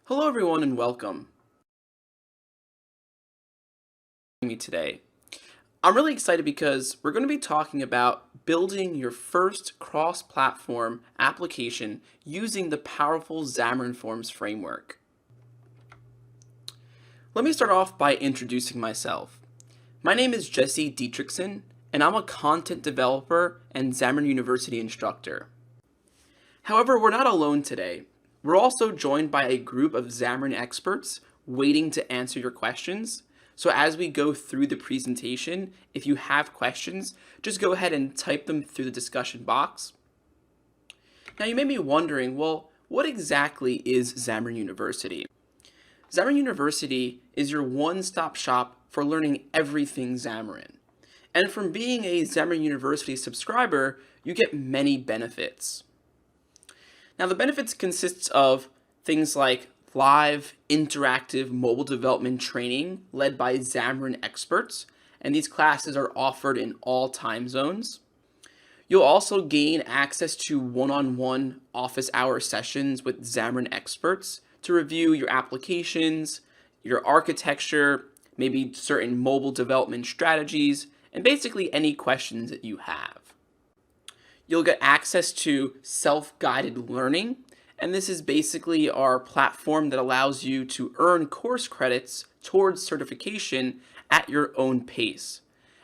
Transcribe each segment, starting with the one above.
Hello everyone and welcome to me today. I'm really excited because we're going to be talking about building your first cross-platform application using the powerful Xamarin.Forms framework. Let me start off by introducing myself. My name is Jesse Dietrichson and I'm a content developer and Xamarin University instructor. However, we're not alone today. We're also joined by a group of Xamarin experts waiting to answer your questions. So as we go through the presentation, if you have questions, just go ahead and type them through the discussion box. Now you may be wondering, well, what exactly is Xamarin University? Xamarin University is your one-stop shop for learning everything Xamarin. And from being a Xamarin University subscriber, you get many benefits. Now the benefits consists of things like live, interactive mobile development training led by Xamarin experts, and these classes are offered in all time zones. You'll also gain access to one-on-one office hour sessions with Xamarin experts to review your applications, your architecture, maybe certain mobile development strategies, and basically any questions that you have. You'll get access to self-guided learning, and this is basically our platform that allows you to earn course credits towards certification at your own pace.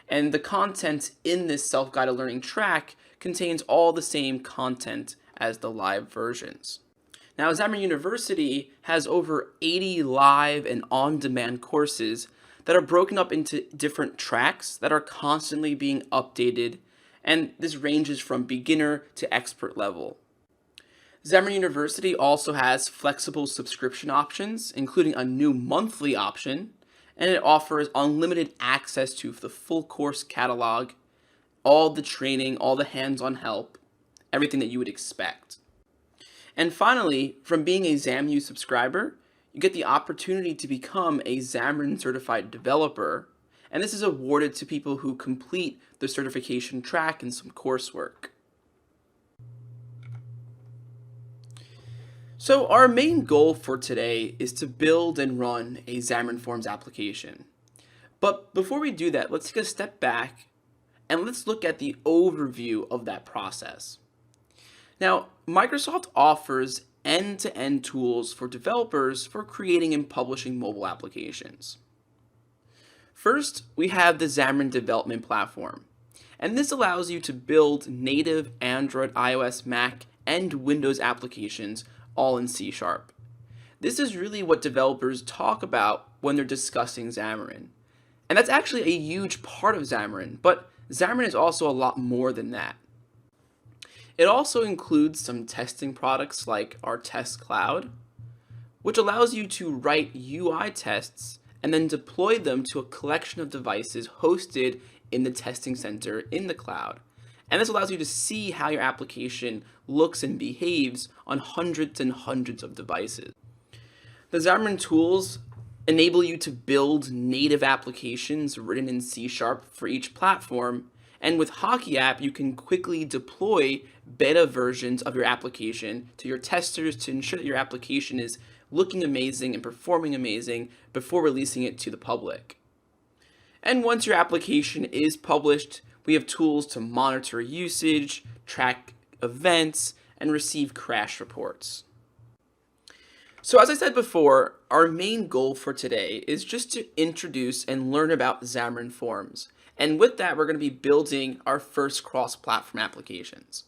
And the content in this self-guided learning track contains all the same content as the live versions. Now, Xamarin University has over 80 live and on-demand courses that are broken up into different tracks that are constantly being updated, and this ranges from beginner to expert level. Xamarin University also has flexible subscription options, including a new monthly option, and it offers unlimited access to the full course catalog, all the training, all the hands-on help, everything that you would expect. And finally, from being a XAMU subscriber, you get the opportunity to become a Xamarin certified developer, and this is awarded to people who complete the certification track and some coursework. So our main goal for today is to build and run a Xamarin.Forms application. But before we do that, let's take a step back and let's look at the overview of that process. Now, Microsoft offers end-to-end tools for developers for creating and publishing mobile applications. First, we have the Xamarin Development Platform, and this allows you to build native Android, iOS, Mac, and Windows applications all in C#. This is really what developers talk about when they're discussing Xamarin. And that's actually a huge part of Xamarin, but Xamarin is also a lot more than that. It also includes some testing products like our Test Cloud, which allows you to write UI tests and then deploy them to a collection of devices hosted in the testing center in the cloud. And this allows you to see how your application looks and behaves on hundreds and hundreds of devices. The Xamarin tools enable you to build native applications written in C# for each platform, and with Hockey App, you can quickly deploy beta versions of your application to your testers to ensure that your application is looking amazing and performing amazing before releasing it to the public. And once your application is published, we have tools to monitor usage, track events, and receive crash reports. So as I said before, our main goal for today is just to introduce and learn about Xamarin.Forms. And with that, we're going to be building our first cross-platform applications.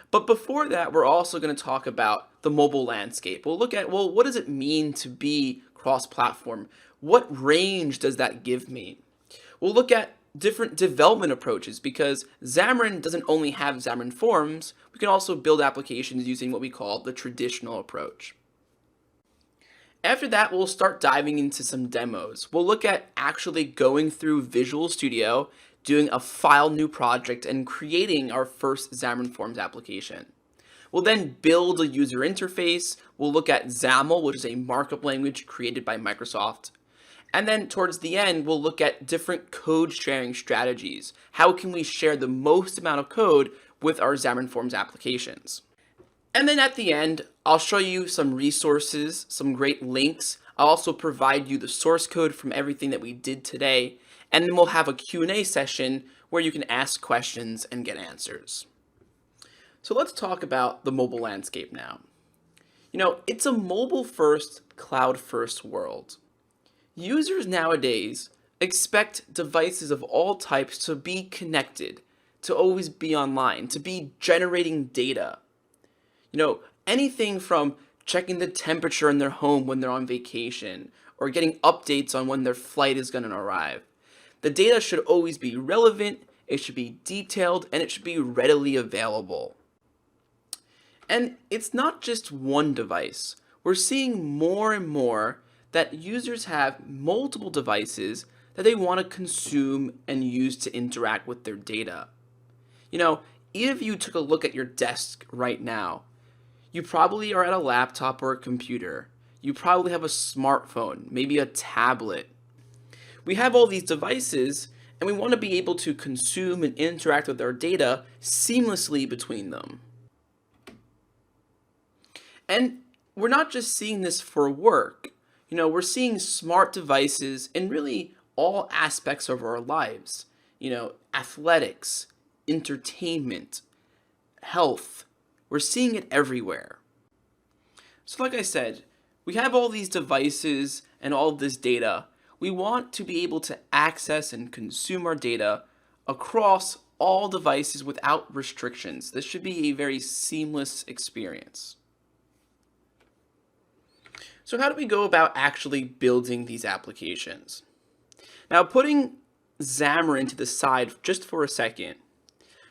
But before that, we're also going to talk about the mobile landscape. We'll look at, well, what does it mean to be cross-platform? What range does that give me? We'll look at different development approaches because Xamarin doesn't only have Xamarin.Forms, we can also build applications using what we call the traditional approach. After that, we'll start diving into some demos. We'll look at actually going through Visual Studio, doing a file new project, and creating our first Xamarin.Forms application. We'll then build a user interface. We'll look at XAML, which is a markup language created by Microsoft. And then towards the end, we'll look at different code sharing strategies. How can we share the most amount of code with our Xamarin.Forms applications? And then at the end, I'll show you some resources, some great links. I'll also provide you the source code from everything that we did today. And then we'll have a Q&A session where you can ask questions and get answers. So let's talk about the mobile landscape now. It's a mobile-first, cloud-first world. Users nowadays expect devices of all types to be connected, to always be online, to be generating data. Anything from checking the temperature in their home when they're on vacation, or getting updates on when their flight is going to arrive. The data should always be relevant, it should be detailed, and it should be readily available. And it's not just one device. We're seeing more and more that users have multiple devices that they want to consume and use to interact with their data. If you took a look at your desk right now, you probably are at a laptop or a computer. You probably have a smartphone, maybe a tablet. We have all these devices, and we want to be able to consume and interact with our data seamlessly between them. And we're not just seeing this for work. We're seeing smart devices in really all aspects of our lives. Athletics, entertainment, health. We're seeing it everywhere. So like I said, we have all these devices and all of this data. We want to be able to access and consume our data across all devices without restrictions. This should be a very seamless experience. So how do we go about actually building these applications? Now, putting Xamarin to the side just for a second,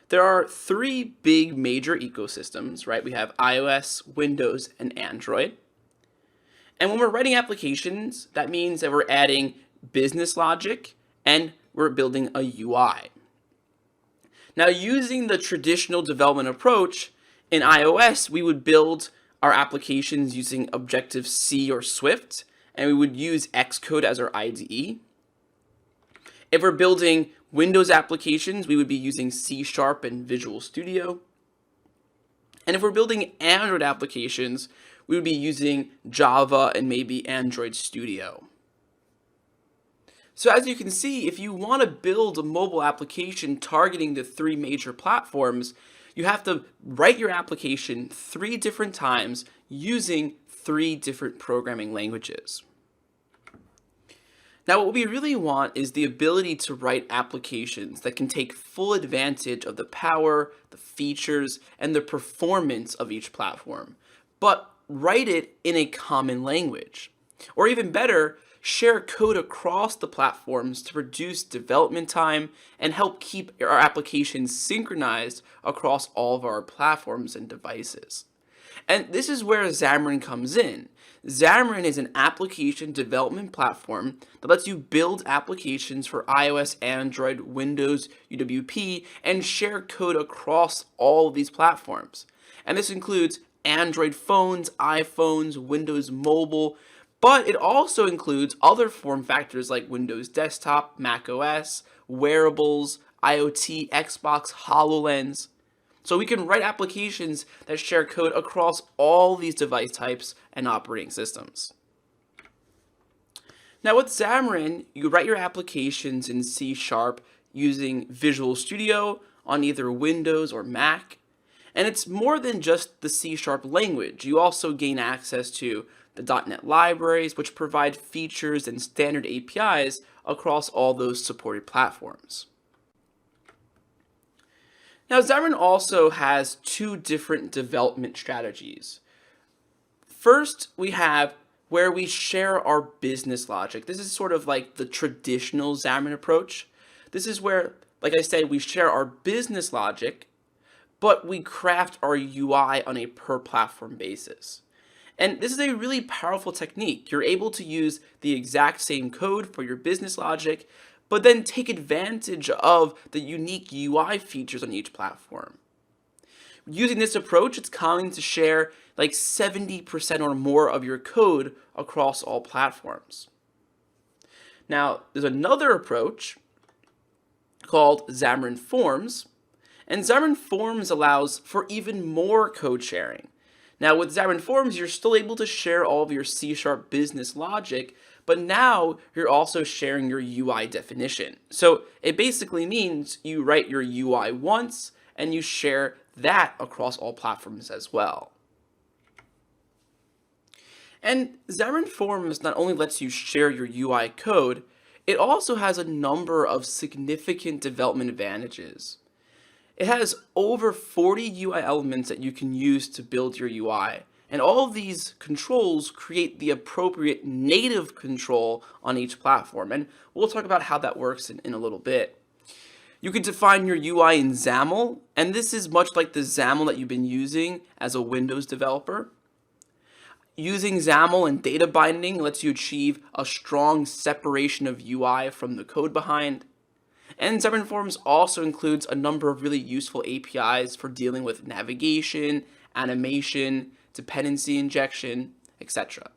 there are three big major ecosystems, right? We have iOS, Windows, and Android. And when we're writing applications, that means that we're adding business logic and we're building a UI. Now, using the traditional development approach, in iOS, we would build our applications using Objective-C or Swift, and we would use Xcode as our IDE. If we're building Windows applications, we would be using C# and Visual Studio. And if we're building Android applications, we would be using Java and maybe Android Studio. So as you can see, if you want to build a mobile application targeting the three major platforms, you have to write your application 3 different times using 3 different programming languages. Now, what we really want is the ability to write applications that can take full advantage of the power, the features, and the performance of each platform, but write it in a common language. Or even better, share code across the platforms to reduce development time and help keep our applications synchronized across all of our platforms and devices. And this is where Xamarin comes in. Xamarin is an application development platform that lets you build applications for iOS, Android, Windows, UWP, and share code across all of these platforms. And this includes Android phones, iPhones, Windows Mobile, but it also includes other form factors like Windows Desktop, Mac OS, wearables, IoT, Xbox, HoloLens. So we can write applications that share code across all these device types and operating systems. Now with Xamarin, you write your applications in C# using Visual Studio on either Windows or Mac. And it's more than just the C# language. You also gain access to the .NET libraries, which provide features and standard APIs across all those supported platforms. Now, Xamarin also has 2 different development strategies. First, we have where we share our business logic. This is sort of like the traditional Xamarin approach. This is where, like I said, we share our business logic, but we craft our UI on a per platform basis. And this is a really powerful technique. You're able to use the exact same code for your business logic, but then take advantage of the unique UI features on each platform. Using this approach, it's common to share like 70% or more of your code across all platforms. Now, there's another approach called Xamarin.Forms, and Xamarin.Forms allows for even more code sharing. Now with Xamarin Forms, you're still able to share all of your C# business logic, but now you're also sharing your UI definition. So it basically means you write your UI once and you share that across all platforms as well. And Xamarin Forms not only lets you share your UI code, it also has a number of significant development advantages. It has over 40 UI elements that you can use to build your UI, and all of these controls create the appropriate native control on each platform, and we'll talk about how that works in a little bit. You can define your UI in XAML, and this is much like the XAML that you've been using as a Windows developer. Using XAML and data binding lets you achieve a strong separation of UI from the code behind. And Xamarin Forms also includes a number of really useful APIs for dealing with navigation, animation, dependency injection, etc.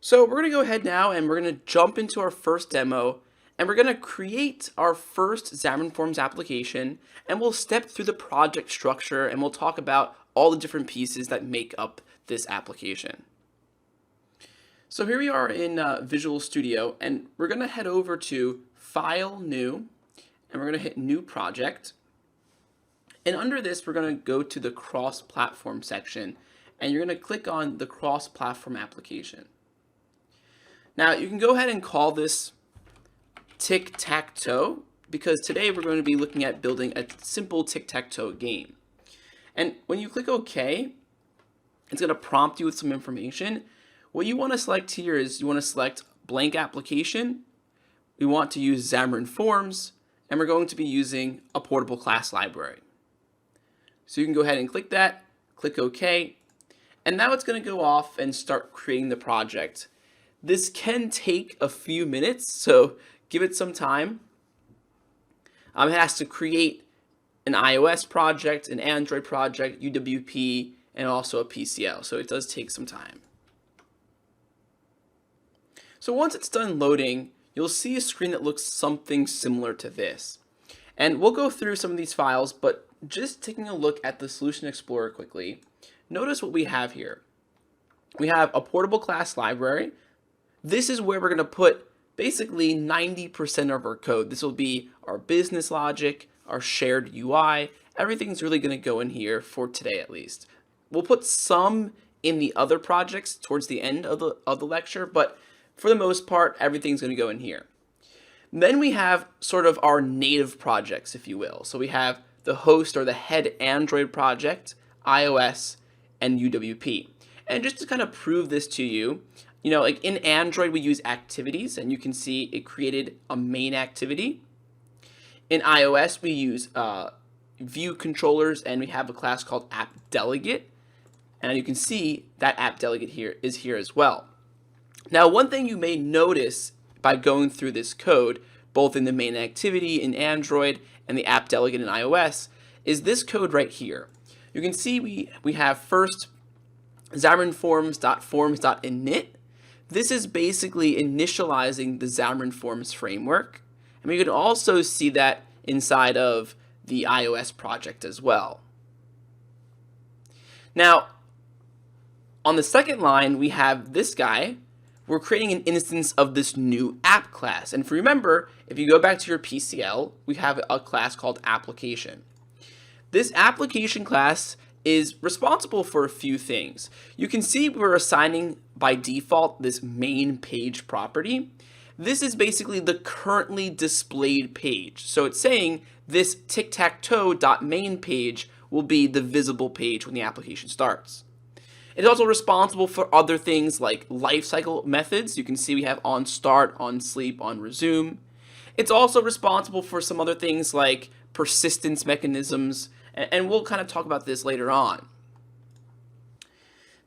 So we're going to go ahead now and we're going to jump into our first demo, and we're going to create our first Xamarin Forms application, and we'll step through the project structure and we'll talk about all the different pieces that make up this application. So here we are in Visual Studio, and we're going to head over to File, New, and we're going to hit New Project. And under this, we're going to go to the Cross-Platform section, and you're going to click on the Cross-Platform application. Now, you can go ahead and call this Tic-Tac-Toe, because today we're going to be looking at building a simple tic-tac-toe game. And when you click OK, it's going to prompt you with some information. What you want to select here is you want to select blank application. We want to use Xamarin Forms, and we're going to be using a portable class library. So you can go ahead and click that, click OK, and now it's going to go off and start creating the project. This can take a few minutes, so give it some time. It has to create an iOS project, an Android project, UWP, and also a PCL, so it does take some time. So once it's done loading, you'll see a screen that looks something similar to this. And we'll go through some of these files, but just taking a look at the Solution Explorer quickly, notice what we have here. We have a portable class library. This is where we're going to put basically 90% of our code. This will be our business logic, our shared UI. Everything's really going to go in here for today at least. We'll put some in the other projects towards the end of the lecture, but for the most part, everything's going to go in here. Then we have sort of our native projects, if you will. So we have the host or the head Android project, iOS, and UWP. And just to kind of prove this to you, like in Android, we use activities, and you can see it created a main activity. In iOS, we use view controllers, and we have a class called app delegate. And you can see that app delegate here is here as well. Now, one thing you may notice by going through this code, both in the main activity in Android and the app delegate in iOS, is this code right here. You can see we have first Xamarin.Forms.Forms.init. This is basically initializing the Xamarin Forms framework. And we can also see that inside of the iOS project as well. Now, on the second line, we have this guy. We're creating an instance of this new app class. And if you remember, if you go back to your PCL, we have a class called application. This application class is responsible for a few things. You can see we're assigning by default this main page property. This is basically the currently displayed page. So it's saying this tic-tac-toe.main page will be the visible page when the application starts. It's also responsible for other things like lifecycle methods. You can see we have on start, on sleep, on resume. It's also responsible for some other things like persistence mechanisms, and we'll kind of talk about this later on.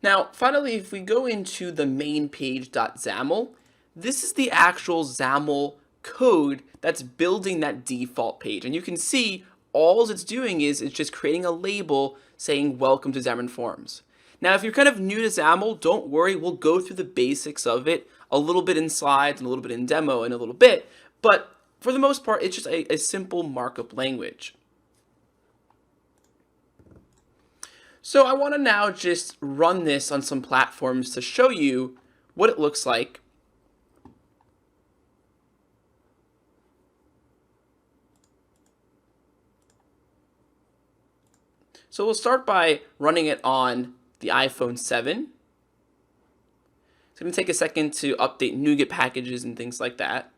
Now, finally, if we go into the main page.xaml, this is the actual XAML code that's building that default page. And you can see all it's doing is it's just creating a label saying welcome to Xamarin Forms. Now, if you're kind of new to XAML, don't worry, we'll go through the basics of it a little bit in slides and a little bit in demo in a little bit, but for the most part, it's just a simple markup language. So I want to now just run this on some platforms to show you what it looks like. So we'll start by running it on the iPhone 7. It's going to take a second to update NuGet packages and things like that.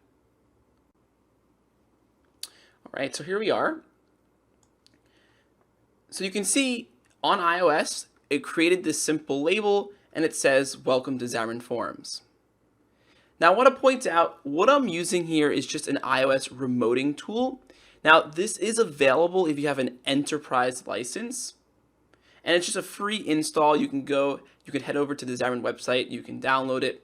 All right, so here we are. So you can see on iOS, it created this simple label and it says, "Welcome to Xamarin.Forms." Now I want to point out what I'm using here is just an iOS remoting tool. Now this is available if you have an enterprise license. And it's just a free install. You can head over to the Xamarin website, you can download it.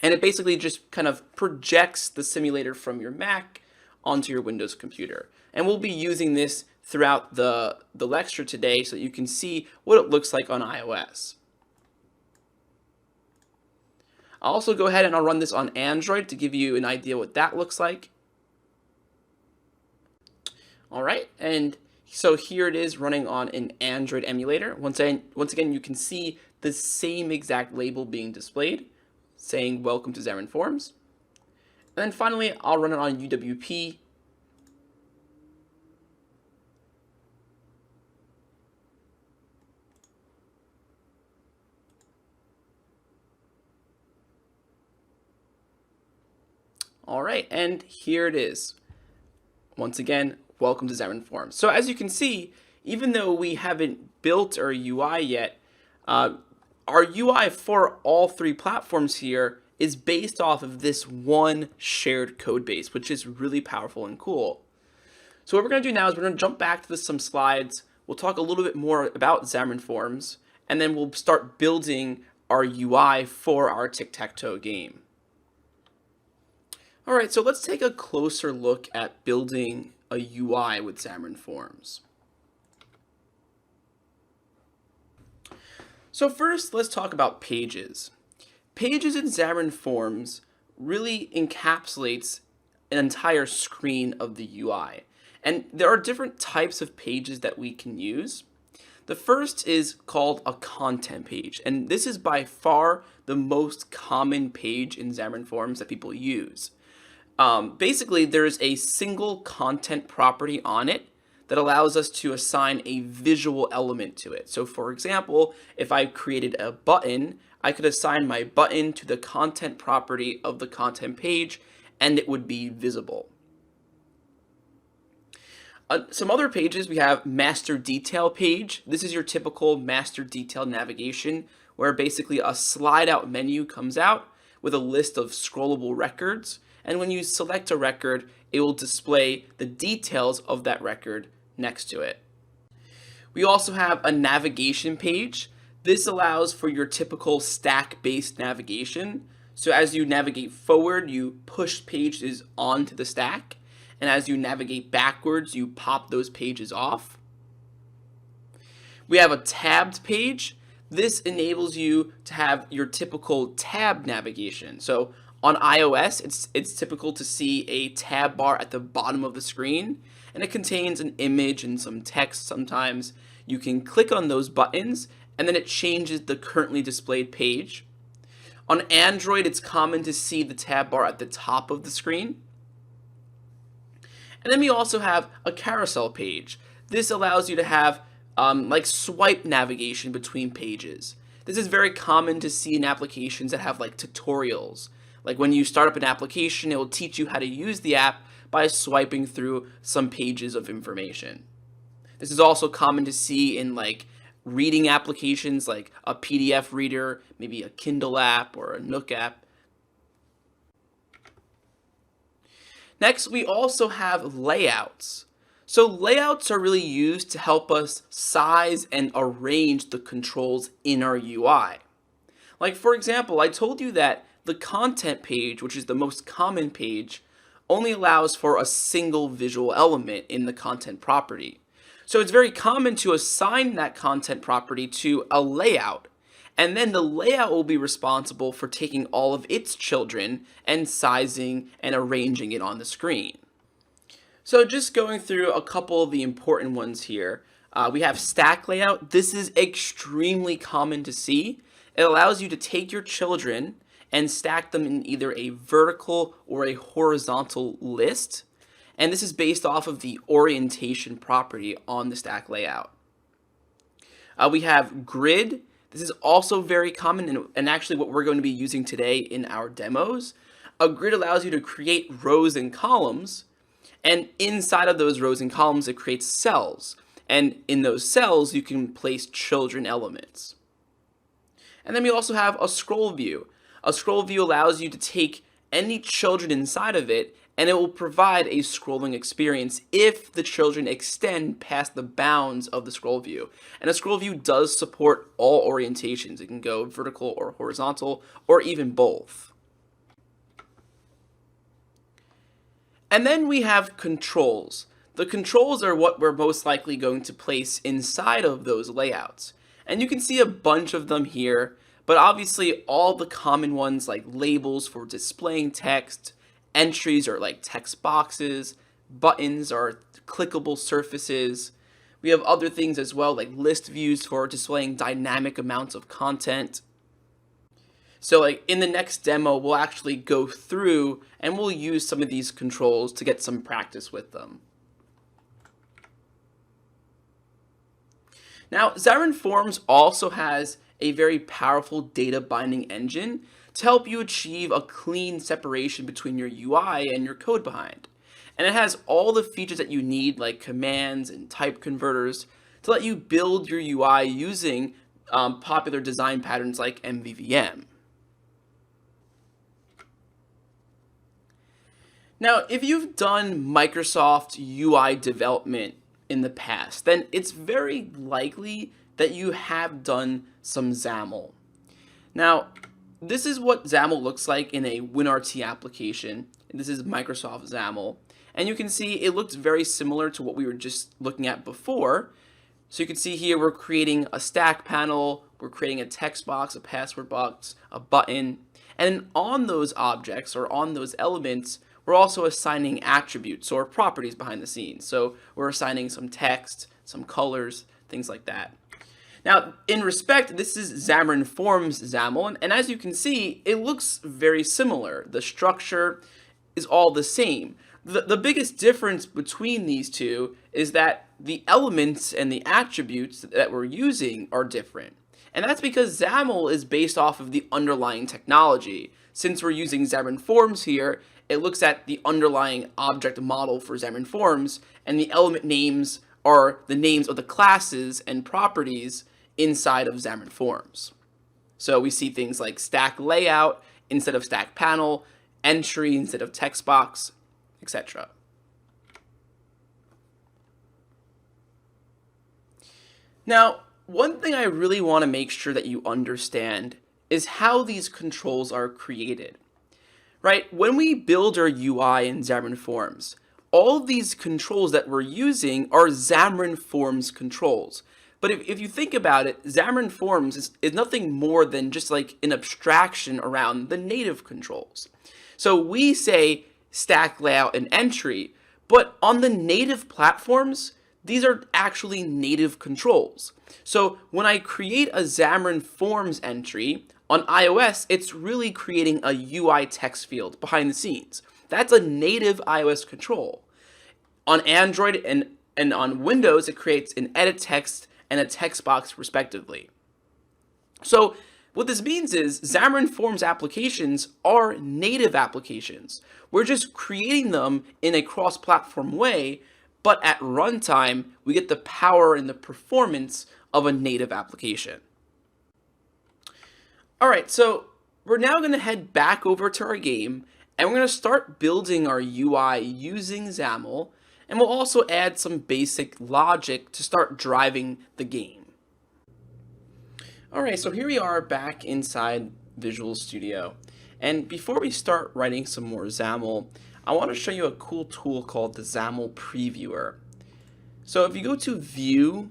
And it basically just kind of projects the simulator from your Mac onto your Windows computer. And we'll be using this throughout the lecture today so that you can see what it looks like on iOS. I'll also go ahead and I'll run this on Android to give you an idea what that looks like. All right, and so here it is running on an Android emulator. Once again, you can see the same exact label being displayed, saying "Welcome to Xamarin.Forms." And then finally, I'll run it on UWP. All right, and here it is. Once again, "Welcome to Xamarin.Forms." So as you can see, even though we haven't built our UI yet, our UI for all three platforms here is based off of this one shared code base, which is really powerful and cool. So what we're going to do now is we're going to jump back to some slides. We'll talk a little bit more about Xamarin.Forms, and then we'll start building our UI for our tic-tac-toe game. All right, so let's take a closer look at building a UI with Xamarin.Forms. So first, let's talk about pages. Pages in Xamarin.Forms really encapsulates an entire screen of the UI. And there are different types of pages that we can use. The first is called a content page, and this is by far the most common page in Xamarin.Forms that people use. Basically, there's a single content property on it that allows us to assign a visual element to it. So for example, if I created a button, I could assign my button to the content property of the content page, and it would be visible. Some other pages, we have master detail page. This is your typical master detail navigation, where basically a slide out menu comes out with a list of scrollable records. And when you select a record, it will display the details of that record next to it. We also have a navigation page. This allows for your typical stack-based navigation. So as you navigate forward, you push pages onto the stack. And as you navigate backwards, you pop those pages off. We have a tabbed page. This enables you to have your typical tab navigation. So on iOS, it's typical to see a tab bar at the bottom of the screen, and it contains an image and some text sometimes. You can click on those buttons, and then it changes the currently displayed page. On Android, it's common to see the tab bar at the top of the screen. And then we also have a carousel page. This allows you to have like swipe navigation between pages. This is very common to see in applications that have like tutorials. Like when you start up an application, it will teach you how to use the app by swiping through some pages of information. This is also common to see in like reading applications like a PDF reader, maybe a Kindle app or a Nook app. Next, we also have layouts. So layouts are really used to help us size and arrange the controls in our UI. Like for example, I told you that the content page, which is the most common page, only allows for a single visual element in the content property. So it's very common to assign that content property to a layout, and then the layout will be responsible for taking all of its children and sizing and arranging it on the screen. So just going through a couple of the important ones here. We have stack layout. This is extremely common to see. It allows you to take your children and stack them in either a vertical or a horizontal list. And this is based off of the orientation property on the stack layout. We have grid. This is also very common and actually what we're going to be using today in our demos. A grid allows you to create rows and columns, and inside of those rows and columns it creates cells. And in those cells you can place children elements. And then we also have a scroll view. A scroll view allows you to take any children inside of it, and it will provide a scrolling experience if the children extend past the bounds of the scroll view. And a scroll view does support all orientations. It can go vertical or horizontal, or even both. And then we have controls. The controls are what we're most likely going to place inside of those layouts. And you can see a bunch of them here, but obviously all the common ones like labels for displaying text, entries are like text boxes, buttons are clickable surfaces. We have other things as well like list views for displaying dynamic amounts of content. So like in the next demo, we'll actually go through and we'll use some of these controls to get some practice with them. Now, Xamarin Forms also has a very powerful data binding engine to help you achieve a clean separation between your UI and your code behind. And it has all the features that you need like commands and type converters to let you build your UI using popular design patterns like MVVM. Now, if you've done Microsoft UI development in the past, then it's very likely that you have done some XAML. Now, this is what XAML looks like in a WinRT application. This is Microsoft XAML. And you can see it looks very similar to what we were just looking at before. So you can see here we're creating a stack panel, we're creating a text box, a password box, a button. And on those objects or on those elements, we're also assigning attributes or properties behind the scenes. So we're assigning some text, some colors, things like that. Now, in respect, this is Xamarin.Forms XAML, and as you can see, it looks very similar. The structure is all the same. The biggest difference between these two is that the elements and the attributes that we're using are different. And that's because XAML is based off of the underlying technology. Since we're using Xamarin.Forms here, it looks at the underlying object model for Xamarin.Forms, and the element names are the names of the classes and properties inside of Xamarin.Forms. So we see things like stack layout instead of stack panel, entry instead of text box, etc. Now, one thing I really want to make sure that you understand is how these controls are created. Right? When we build our UI in Xamarin.Forms, all of these controls that we're using are Xamarin.Forms controls. But if you think about it, Xamarin.Forms is nothing more than just like an abstraction around the native controls. So we say stack layout and entry, but on the native platforms, these are actually native controls. So when I create a Xamarin.Forms entry, on iOS, it's really creating a UI text field behind the scenes. That's a native iOS control. On Android and on Windows, it creates an edit text and a text box respectively. So what this means is Xamarin.Forms applications are native applications. We're just creating them in a cross-platform way, but at runtime, we get the power and the performance of a native application. All right, so we're now going to head back over to our game, and we're going to start building our UI using XAML, and we'll also add some basic logic to start driving the game. All right, so here we are back inside Visual Studio, and before we start writing some more XAML, I want to show you a cool tool called the XAML Previewer. So if you go to View,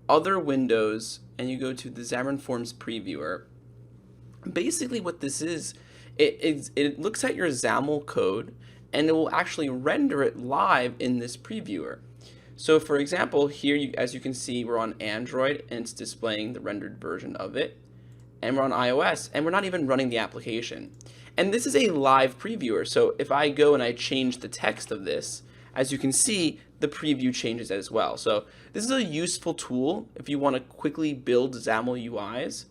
Other Windows, and you go to the Xamarin.Forms Previewer, basically what this is, it looks at your XAML code and it will actually render it live in this previewer. So for example, here, as you can see, we're on Android and it's displaying the rendered version of it. And we're on iOS and we're not even running the application. And this is a live previewer. So if I go and I change the text of this, as you can see, the preview changes as well. So this is a useful tool if you want to quickly build XAML UIs.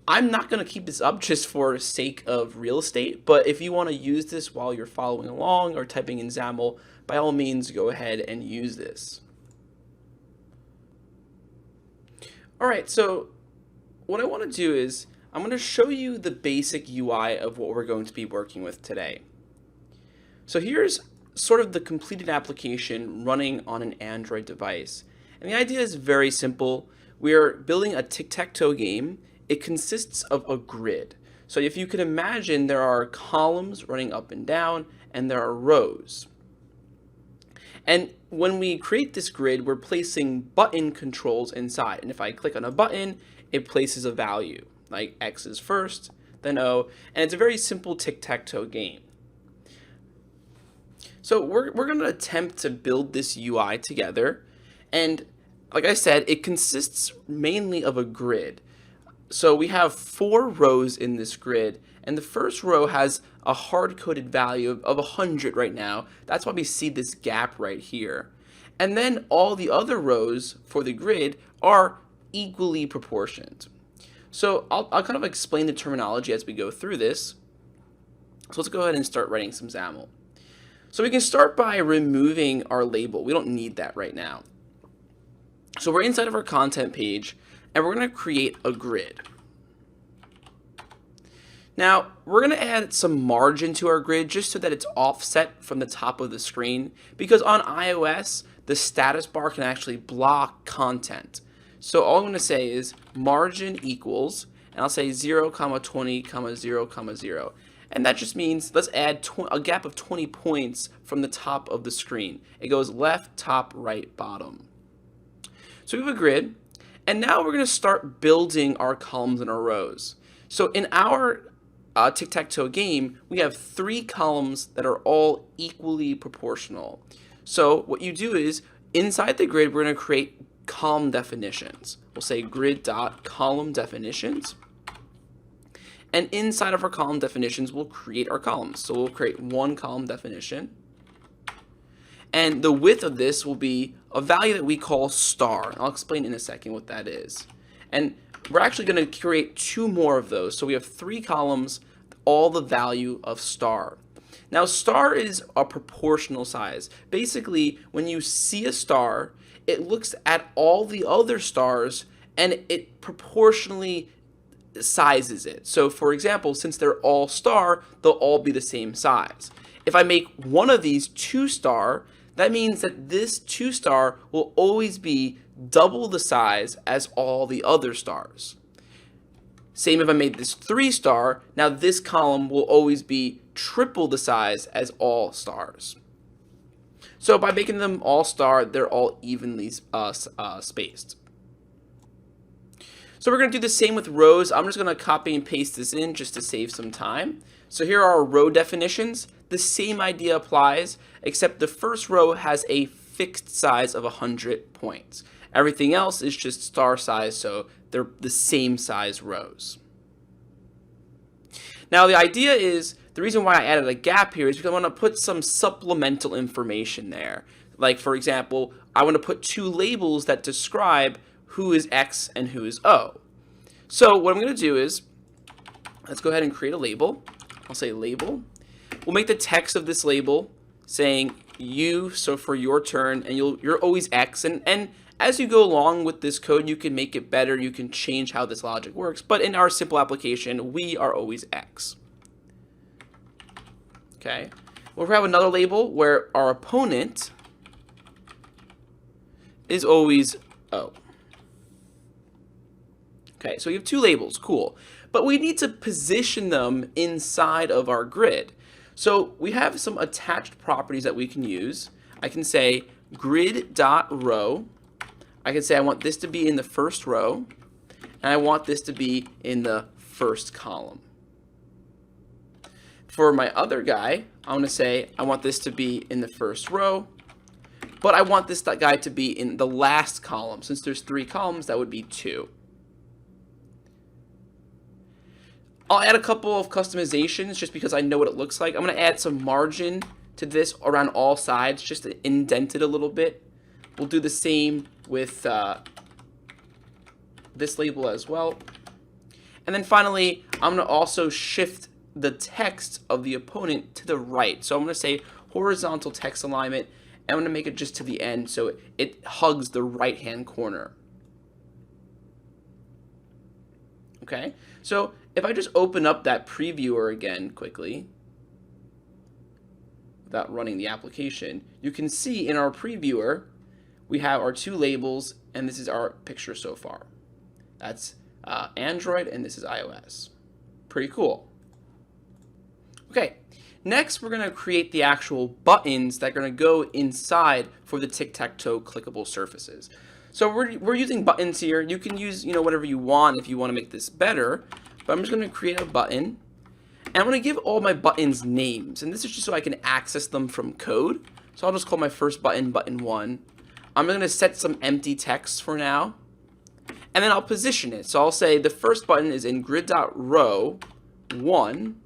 I'm not going to keep this up just for sake of real estate, but if you want to use this while you're following along or typing in XAML, by all means, go ahead and use this. All right, so what I want to do is I'm going to show you the basic UI of what we're going to be working with today. So here's sort of the completed application running on an Android device. And the idea is very simple. We are building a tic-tac-toe game. It consists of a grid. So if you can imagine, there are columns running up and down, and there are rows. And when we create this grid, we're placing button controls inside. And if I click on a button, it places a value, like X is first, then O, and it's a very simple tic-tac-toe game. So we're going to attempt to build this UI together. And like I said, it consists mainly of a grid. So we have 4 rows in this grid, and the first row has a hard-coded value of 100 right now. That's why we see this gap right here. And then all the other rows for the grid are equally proportioned. So I'll kind of explain the terminology as we go through this. So let's go ahead and start writing some XAML. So we can start by removing our label. We don't need that right now. So we're inside of our content page, and we're going to create a grid. Now, we're going to add some margin to our grid just so that it's offset from the top of the screen, because on iOS, the status bar can actually block content. So all I'm going to say is margin equals, and I'll say 0, 20, 0, 0. And that just means let's add a gap of 20 points from the top of the screen. It goes left, top, right, bottom. So we have a grid, and now we're going to start building our columns and our rows. So in our tic-tac-toe game, we have 3 columns that are all equally proportional. So what you do is, inside the grid, we're going to create column definitions. We'll say grid.column definitions. And inside of our column definitions, we'll create our columns. So we'll create one column definition. And the width of this will be a value that we call star. I'll explain in a second what that is. And we're actually going to create 2 more of those. So we have 3 columns, all the value of star. Now, star is a proportional size. Basically, when you see a star, it looks at all the other stars and it proportionally sizes it. So for example, since they're all star, they'll all be the same size. If I make one of these 2 star, that means that this 2 star will always be double the size as all the other stars. Same if I made this 3 star, now this column will always be triple the size as all stars. So by making them all star, they're all evenly spaced. So we're going to do the same with rows. I'm just going to copy and paste this in just to save some time. So here are our row definitions. The same idea applies, except the first row has a fixed size of 100 points. Everything else is just star size, so they're the same size rows. Now the idea is, the reason why I added a gap here is because I want to put some supplemental information there. Like for example, I want to put 2 labels that describe who is X and who is O. So what I'm going to do is, let's go ahead and create a label. I'll say label. We'll make the text of this label saying you, so for your turn, and you're always X. And as you go along with this code, you can make it better. You can change how this logic works. But in our simple application, we are always X. Okay. We'll have another label where our opponent is always O. Okay, so we have 2 labels, cool. But we need to position them inside of our grid. So we have some attached properties that we can use. I can say grid.row. I can say I want this to be in the first row, and I want this to be in the first column. For my other guy, I want to say I want this to be in the first row, but I want this guy to be in the last column. Since there's 3 columns, that would be 2. I'll add a couple of customizations just because I know what it looks like. I'm going to add some margin to this around all sides just to indent it a little bit. We'll do the same with this label as well. And then finally, I'm going to also shift the text of the opponent to the right. So I'm going to say horizontal text alignment, and I'm going to make it just to the end so it hugs the right-hand corner. Okay, so if I just open up that previewer again quickly, without running the application, you can see in our previewer, we have our 2 labels, and this is our picture so far. That's Android, and this is iOS. Pretty cool. Okay, next we're going to create the actual buttons that are going to go inside for the tic-tac-toe clickable surfaces. So we're using buttons here. You can use whatever you want if you want to make this better, but I'm just going to create a button, and I'm going to give all my buttons names, and this is just so I can access them from code. So I'll just call my first button button 1. I'm going to set some empty text for now, and then I'll position it. So I'll say the first button is in grid.row 1.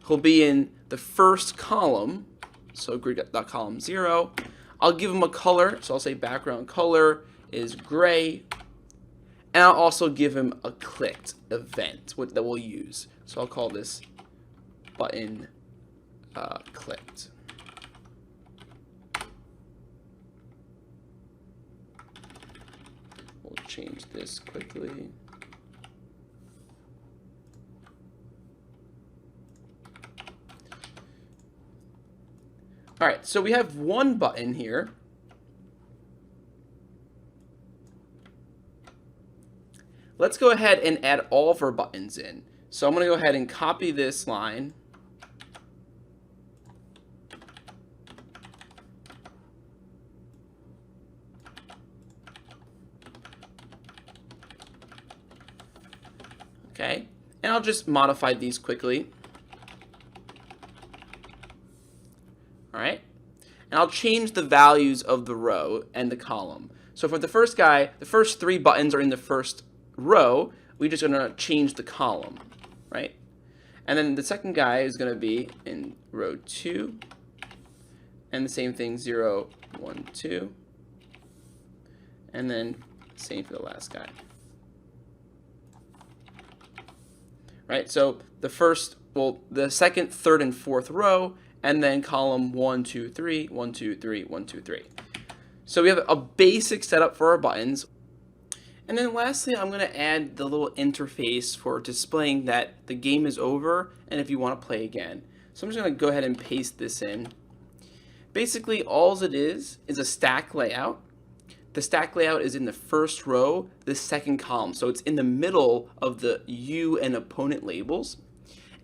He'll be in the first column, so grid.column 0. I'll give him a color, so I'll say background color is gray, and I'll also give him a clicked event that we'll use. So I'll call this button clicked. We'll change this quickly. All right, so we have one button here. Let's go ahead and add all of our buttons in. So I'm going to go ahead and copy this line. Okay, and I'll just modify these quickly. All right, and I'll change the values of the row and the column. So for the first guy, the first 3 buttons are in the first row. We're just going to change the column, right? And then the second guy is going to be in row 2, and the same thing 0, 1, 2, and then same for the last guy. Right, so the second, third, and fourth row, and then column 1, 2, 3, 1, 2, 3, 1, 2, 3. So we have a basic setup for our buttons. And then lastly, I'm going to add the little interface for displaying that the game is over and if you want to play again. So I'm just going to go ahead and paste this in. Basically, all it is a stack layout. The stack layout is in the first row, the second column. So it's in the middle of the U and opponent labels.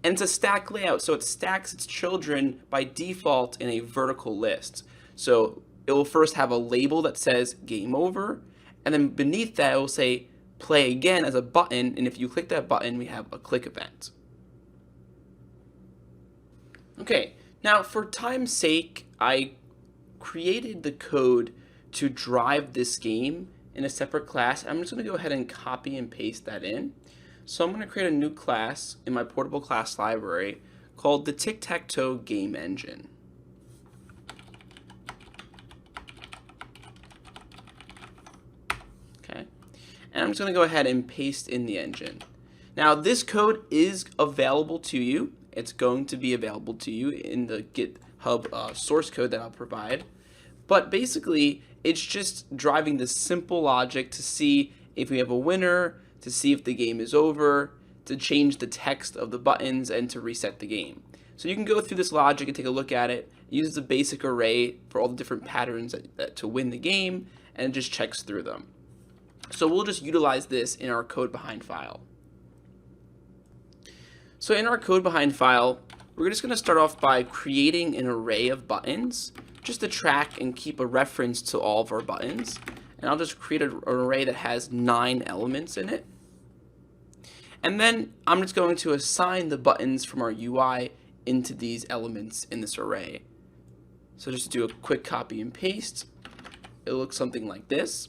And it's a stack layout, so it stacks its children by default in a vertical list. So it will first have a label that says game over, and then beneath that it will say play again as a button, and if you click that button, we have a click event. Okay, now for time's sake, I created the code to drive this game in a separate class. I'm just going to go ahead and copy and paste that in. So I'm going to create a new class in my portable class library called the Tic-Tac-Toe Game Engine. Okay, and I'm just going to go ahead and paste in the engine. Now this code is available to you. It's going to be available to you in the GitHub source code that I'll provide. But basically, it's just driving this simple logic to see if we have a winner, to see if the game is over, to change the text of the buttons, and to reset the game. So you can go through this logic and take a look at it. It uses a basic array for all the different patterns to win the game, and it just checks through them. So we'll just utilize this in our code behind file. So in our code behind file, we're just going to start off by creating an array of buttons just to track and keep a reference to all of our buttons. And I'll just create an array that has 9 elements in it. And then I'm just going to assign the buttons from our UI into these elements in this array. So just do a quick copy and paste. It looks something like this.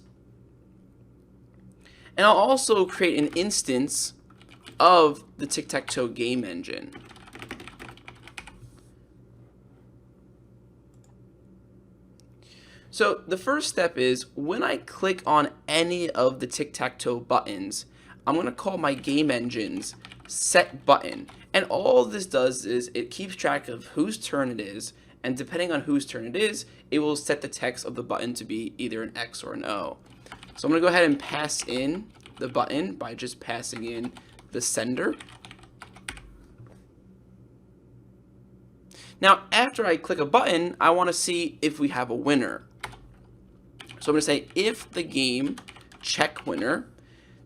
And I'll also create an instance of the tic-tac-toe game engine. So the first step is when I click on any of the tic-tac-toe buttons, I'm going to call my game engine's set button. And all this does is it keeps track of whose turn it is, and depending on whose turn it is, it will set the text of the button to be either an X or an O. So I'm going to go ahead and pass in the button by just passing in the sender. Now, after I click a button, I want to see if we have a winner. So I'm going to say if the game check winner.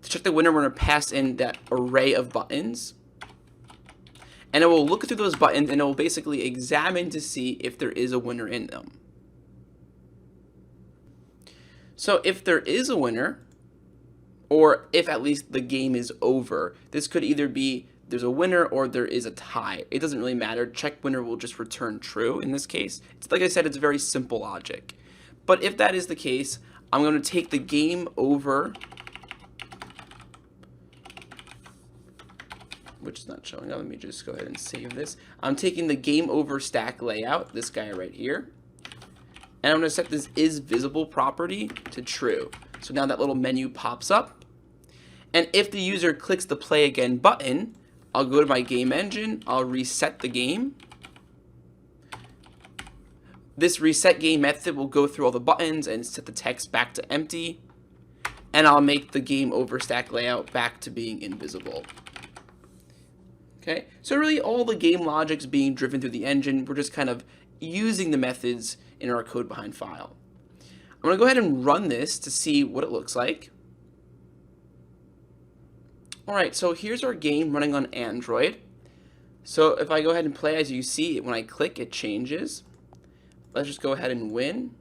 To check the winner, we're going to pass in that array of buttons. And it will look through those buttons and it will basically examine to see if there is a winner in them. So if there is a winner, or if at least the game is over, this could either be there's a winner or there is a tie. It doesn't really matter. Check winner will just return true in this case. It's, like I said, it's very simple logic. But if that is the case, I'm going to take the game over, which is not showing up. Let me just go ahead and save this. I'm taking the game over stack layout, this guy right here, and I'm going to set this is visible property to true. So now that little menu pops up, and if the user clicks the play again button, I'll go to my game engine, I'll reset the game. This reset game method will go through all the buttons and set the text back to empty, and I'll make the game over stack layout back to being invisible. Okay, so really all the game logic's being driven through the engine. We're just kind of using the methods in our code behind file. I'm going to go ahead and run this to see what it looks like. Alright, so here's our game running on Android. So if I go ahead and play, as you see, when I click, it changes. Let's just go ahead and win.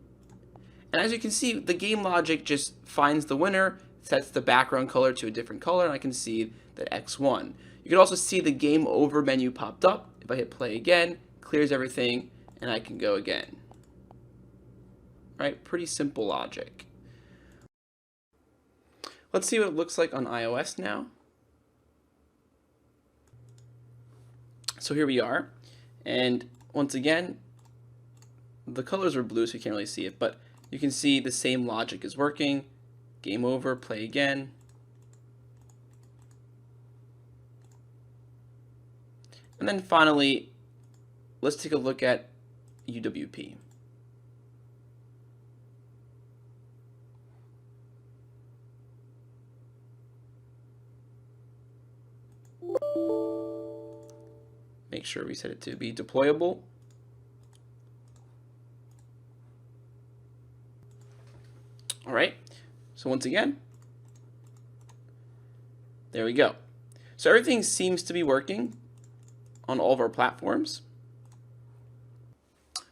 And as you can see, the game logic just finds the winner, sets the background color to a different color, and I can see that X won. You can also see the game over menu popped up. If I hit play again, clears everything, and I can go again. Right, pretty simple logic. Let's see what it looks like on iOS now. So here we are, and once again, the colors are blue so you can't really see it, but you can see the same logic is working. Game over, play again. And then finally, let's take a look at UWP. Make sure we set it to be deployable. All right, so once again, there we go. So everything seems to be working on all of our platforms.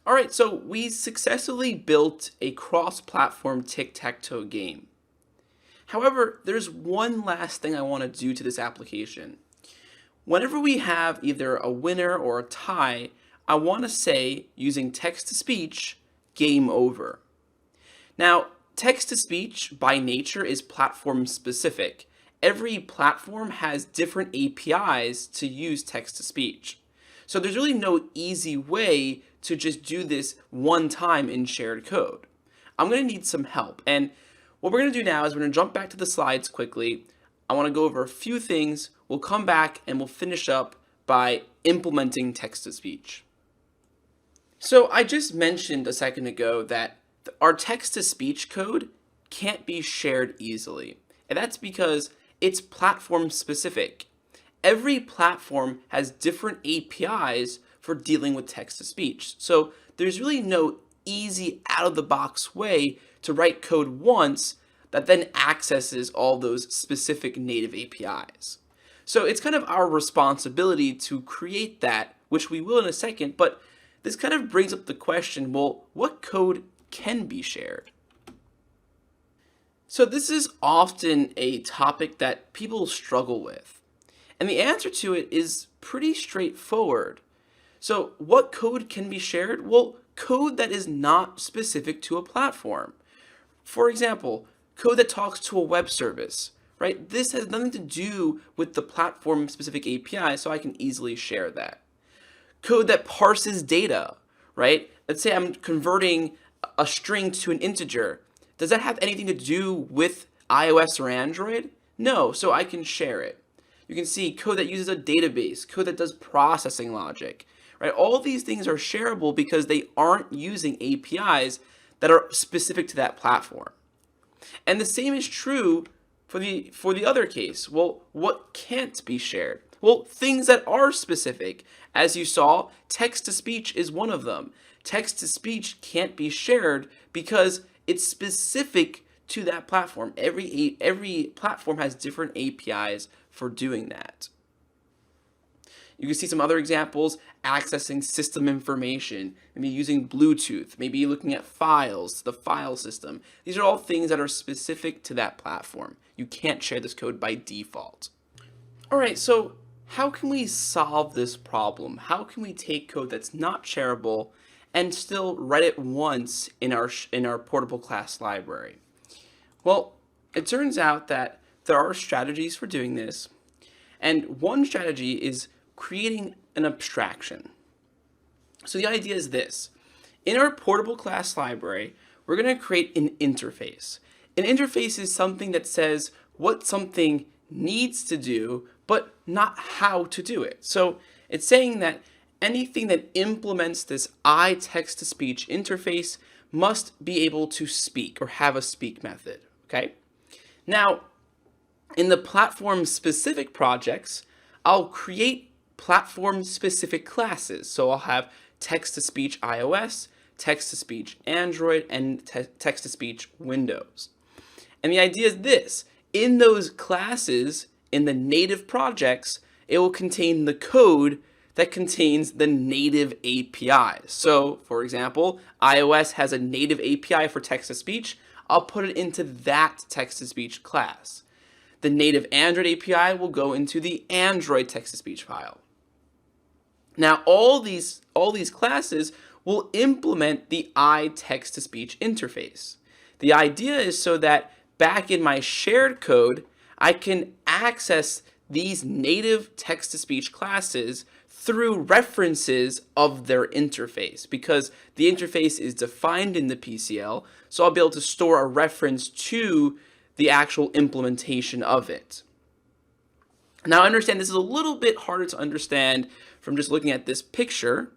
All right, so we successfully built a cross-platform tic-tac-toe game. However, there's one last thing I want to do to this application. Whenever we have either a winner or a tie, I want to say, using text-to-speech, game over. Now, text-to-speech by nature is platform specific. Every platform has different APIs to use text-to-speech. So there's really no easy way to just do this one time in shared code. I'm going to need some help. And what we're going to do now is we're going to jump back to the slides quickly. I want to go over a few things. We'll come back and we'll finish up by implementing text-to-speech. So I just mentioned a second ago that our text-to-speech code can't be shared easily. And that's because it's platform specific. Every platform has different APIs for dealing with text-to-speech. So there's really no easy out-of-the-box way to write code once that then accesses all those specific native APIs. So it's kind of our responsibility to create that, which we will in a second, but this kind of brings up the question, well, what code can be shared? So this is often a topic that people struggle with. And the answer to it is pretty straightforward. So what code can be shared? Well, code that is not specific to a platform. For example, code that talks to a web service, right? This has nothing to do with the platform-specific API, so I can easily share that. Code that parses data, right? Let's say I'm converting a string to an integer. Does that have anything to do with iOS or Android? No, so I can share it. You can see code that uses a database, code that does processing logic, right? All these things are shareable because they aren't using APIs that are specific to that platform. And the same is true for the other case. Well, what can't be shared? Well, things that are specific. As you saw, text-to-speech is one of them. Text-to-speech can't be shared because it's specific to that platform. Every platform has different APIs for doing that. You can see some other examples: accessing system information, maybe using Bluetooth, maybe looking at files, the file system. These are all things that are specific to that platform. You can't share this code by default. All right, so how can we solve this problem? How can we take code that's not shareable and still write it once in our portable class library? Well, it turns out that there are strategies for doing this, and one strategy is creating an abstraction. So the idea is this: in our portable class library, we're going to create an interface. An interface is something that says what something needs to do, but not how to do it. So it's saying that anything that implements this text-to-speech interface must be able to speak or have a speak method. Okay? Now, in the platform-specific projects, I'll create platform-specific classes. So I'll have text-to-speech iOS, text-to-speech Android, and text-to-speech Windows. And the idea is this: in those classes, in the native projects, it will contain the code that contains the native APIs. So, for example, iOS has a native API for text-to-speech. I'll put it into that text-to-speech class. The native Android API will go into the Android text-to-speech file. Now, all these classes will implement the text-to-speech interface. The idea is so that back in my shared code, I can access these native text-to-speech classes through references of their interface, because the interface is defined in the PCL, so I'll be able to store a reference to the actual implementation of it. Now, understand this is a little bit harder to understand from just looking at this picture,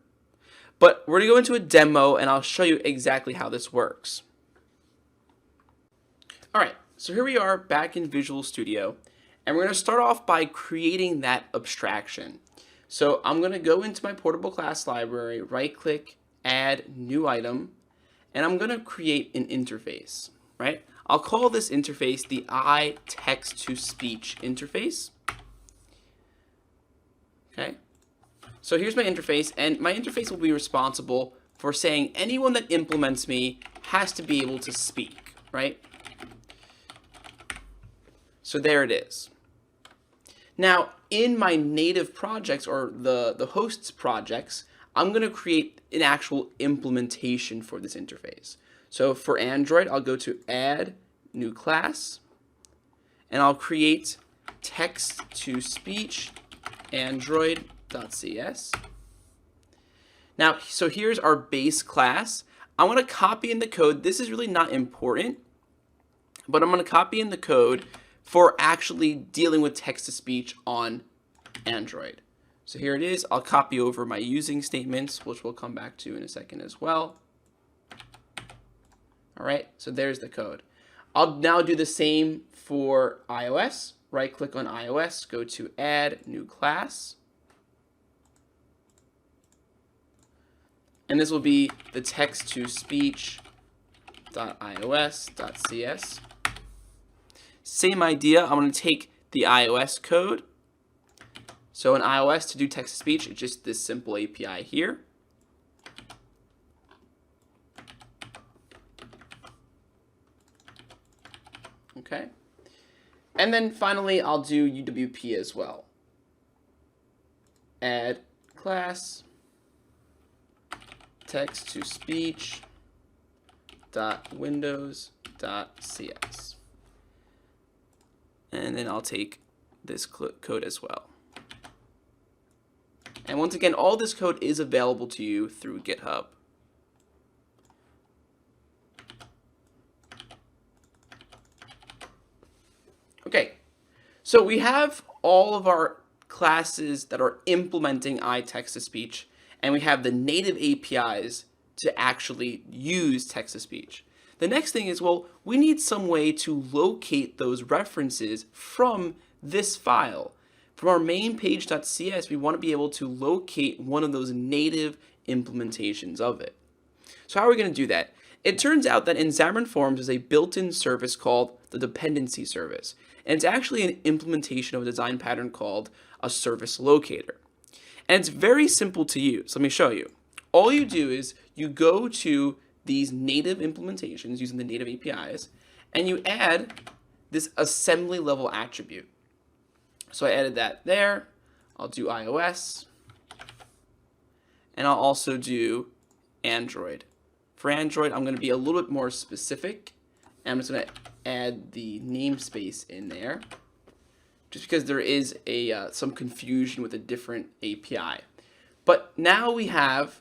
but we're going to go into a demo and I'll show you exactly how this works. All right, so here we are back in Visual Studio, and we're going to start off by creating that abstraction. So I'm going to go into my portable class library, right-click, add new item, and I'm going to create an interface, right? I'll call this interface the text-to-speech interface. Okay, so here's my interface, and my interface will be responsible for saying anyone that implements me has to be able to speak, right? So there it is. Now, in my native projects, or the hosts projects, I'm going to create an actual implementation for this interface. So for Android, I'll go to add new class, and I'll create text-to-speech Android.cs. Now, so here's our base class. I want to copy in the code. This is really not important, but I'm going to copy in the code for actually dealing with text-to-speech on Android. So here it is. I'll copy over my using statements, which we'll come back to in a second as well. All right, so there's the code. I'll now do the same for iOS. Right-click on iOS, go to add new class. And this will be the text-to-speech.ios.cs. Same idea, I'm going to take the iOS code. So in iOS, to do text-to-speech, it's just this simple API here. Okay. And then finally, I'll do UWP as well. Add class. text to speech .windows.cs. And then I'll take this code as well. And once again, all this code is available to you through GitHub. Okay, so we have all of our classes that are implementing text-to-speech, and we have the native APIs to actually use text-to-speech. The next thing is, well, we need some way to locate those references from this file. From our main page.cs, we want to be able to locate one of those native implementations of it. So how are we going to do that? It turns out that in Xamarin Forms is a built-in service called the dependency service. And it's actually an implementation of a design pattern called a service locator. And it's very simple to use. Let me show you. All you do is you go to these native implementations using the native APIs, and you add this assembly level attribute. So I added that there. I'll do iOS, and I'll also do Android. For Android, I'm going to be a little bit more specific, and I'm just going to add the namespace in there, just because there is some confusion with a different API. But now we have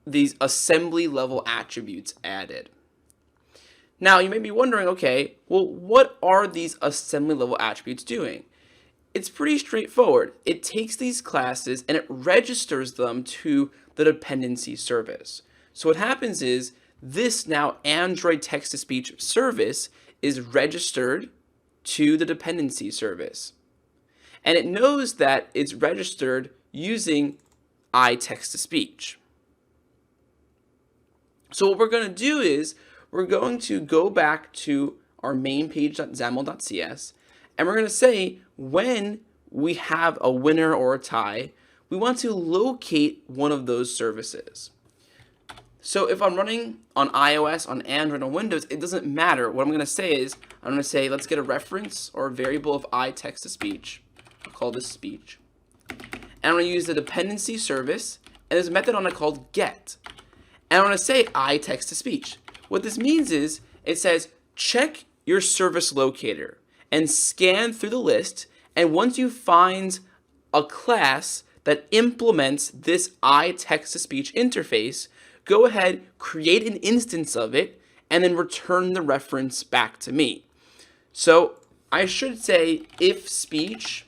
these assembly level attributes added. Now you may be wondering, okay, well, what are these assembly level attributes doing? It's pretty straightforward. It takes these classes and it registers them to the dependency service. So what happens is this now Android text-to-speech service is registered to the dependency service. And it knows that it's registered using text-to-speech. So what we're going to do is we're going to go back to our main page.xaml.cs, and we're going to say when we have a winner or a tie, we want to locate one of those services. So if I'm running on iOS, on Android, on Windows, it doesn't matter. What I'm going to say is, I'm going to say, let's get a reference or a variable of text-to-speech. I'll call this speech. And I'm going to use the dependency service, and there's a method on it called get. And I'm going to say text-to-speech. What this means is, it says, check your service locator and scan through the list, and once you find a class that implements this text-to-speech interface, go ahead, create an instance of it, and then return the reference back to me. So I should say if speech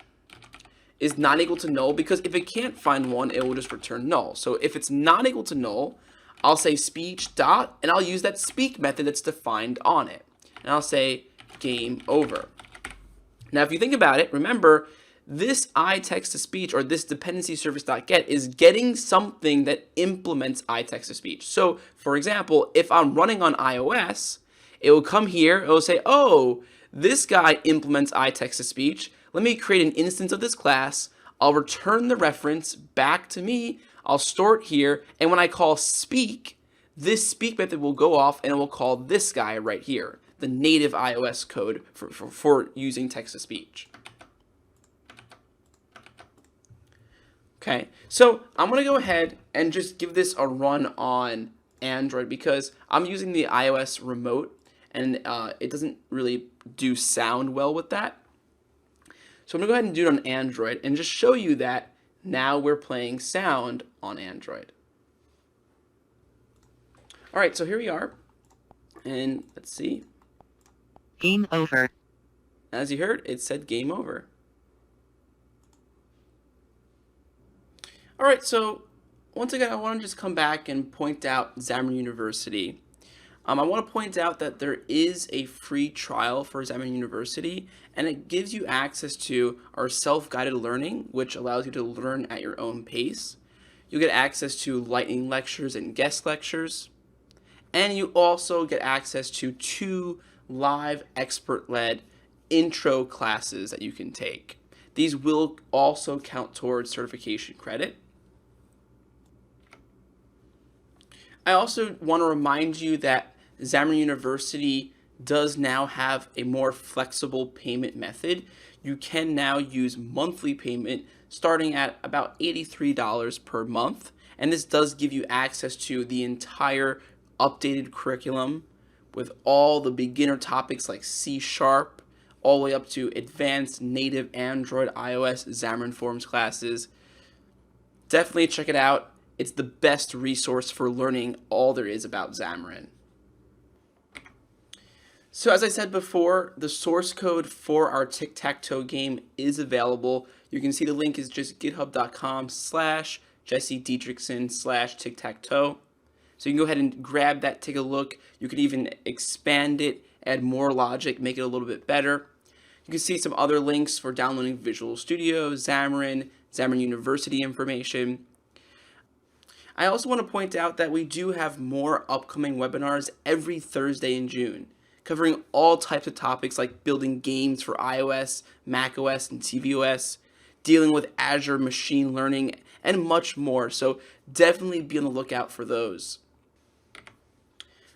is not equal to null, because if it can't find one, it will just return null. So if it's not equal to null, I'll say speech dot, and I'll use that speak method that's defined on it. And I'll say game over. Now, if you think about it, remember, this text-to-speech or this dependency service.get is getting something that implements text-to-speech. So, for example, if I'm running on iOS, it will come here, it will say, oh, this guy implements text-to-speech. Let me create an instance of this class. I'll return the reference back to me. I'll store it here. And when I call speak, this speak method will go off and it will call this guy right here, the native iOS code for using text-to-speech. Okay, so I'm going to go ahead and just give this a run on Android because I'm using the iOS remote and it doesn't really do sound well with that. So I'm going to go ahead and do it on Android and just show you that now we're playing sound on Android. All right, so here we are. And let's see. Game over. As you heard, it said game over. All right, so once again, I want to just come back and point out Xamarin University. I want to point out that there is a free trial for Xamarin University, and it gives you access to our self-guided learning, which allows you to learn at your own pace. You'll get access to lightning lectures and guest lectures, and you also get access to 2 live expert-led intro classes that you can take. These will also count towards certification credit. I also want to remind you that Xamarin University does now have a more flexible payment method. you can now use monthly payment starting at about $83 per month. And this does give you access to the entire updated curriculum with all the beginner topics like C#, all the way up to advanced native Android, iOS, Xamarin.Forms classes. Definitely check it out. It's the best resource for learning all there is about Xamarin. So as I said before, the source code for our tic-tac-toe game is available. You can see the link is just github.com/Jesse Dietrichson/tic-tac-toe. So you can go ahead and grab that, take a look. You can even expand it, add more logic, make it a little bit better. You can see some other links for downloading Visual Studio, Xamarin, Xamarin University information. I also want to point out that we do have more upcoming webinars every Thursday in June, covering all types of topics like building games for iOS, macOS, and tvOS, dealing with Azure machine learning, and much more. So definitely be on the lookout for those.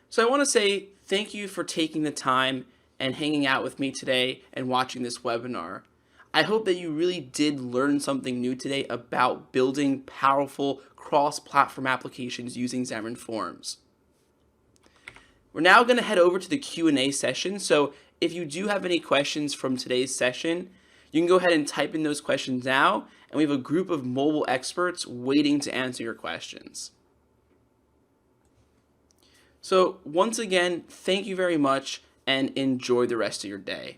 So I want to say thank you for taking the time and hanging out with me today and watching this webinar. I hope that you really did learn something new today about building powerful cross-platform applications using Xamarin Forms. We're now going to head over to the Q&A session. So if you do have any questions from today's session, you can go ahead and type in those questions now, and we have a group of mobile experts waiting to answer your questions. So once again, thank you very much and enjoy the rest of your day.